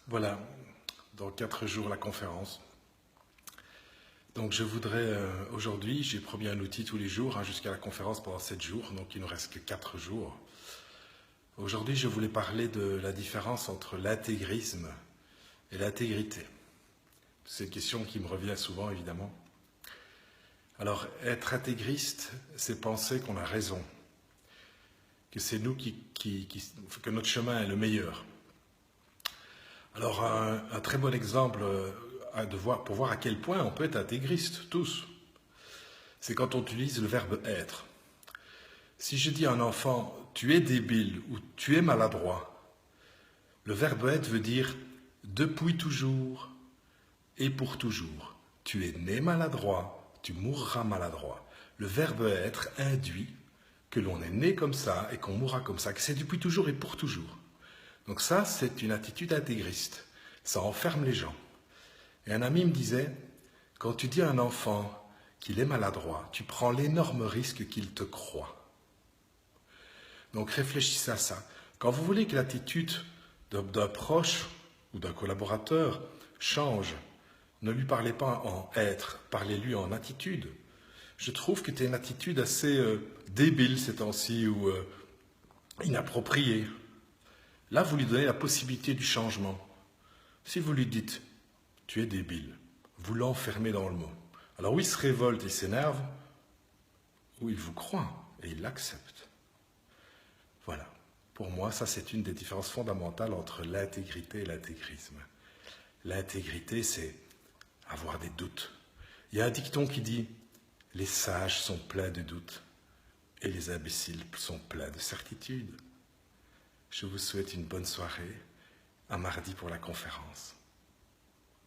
Voilà, dans 4 jours la conférence. Donc je voudrais, aujourd'hui, j'ai promis un outil tous les jours, jusqu'à la conférence pendant 7 jours, donc il ne nous reste que 4 jours. Aujourd'hui, je voulais parler de la différence entre l'intégrisme et l'intégrité. C'est une question qui me revient souvent, évidemment. Alors, être intégriste, c'est penser qu'on a raison, que c'est nous que notre chemin est le meilleur. Alors, un très bon exemple pour voir à quel point on peut être intégriste, tous, c'est quand on utilise le verbe être. Si je dis à un enfant « tu es débile » ou « tu es maladroit », le verbe être veut dire « depuis toujours et pour toujours ». Tu es né maladroit, tu mourras maladroit. Le verbe être induit que l'on est né comme ça et qu'on mourra comme ça, que c'est depuis toujours et pour toujours. Donc ça, c'est une attitude intégriste. Ça enferme les gens. Et un ami me disait, quand tu dis à un enfant qu'il est maladroit, tu prends l'énorme risque qu'il te croie. Donc réfléchissez à ça. Quand vous voulez que l'attitude d'un proche ou d'un collaborateur change, ne lui parlez pas en être, parlez-lui en attitude. Je trouve que tu as une attitude assez débile ces temps-ci ou inappropriée. Là, vous lui donnez la possibilité du changement. Si vous lui dites « tu es débile », vous l'enfermez dans le mot. Alors ou il se révolte, il s'énerve, ou il vous croit et il l'accepte. Voilà. Pour moi, ça c'est une des différences fondamentales entre l'intégrité et l'intégrisme. L'intégrité, c'est avoir des doutes. Il y a un dicton qui dit « les sages sont pleins de doutes et les imbéciles sont pleins de certitudes ». Je vous souhaite une bonne soirée, à mardi pour la conférence.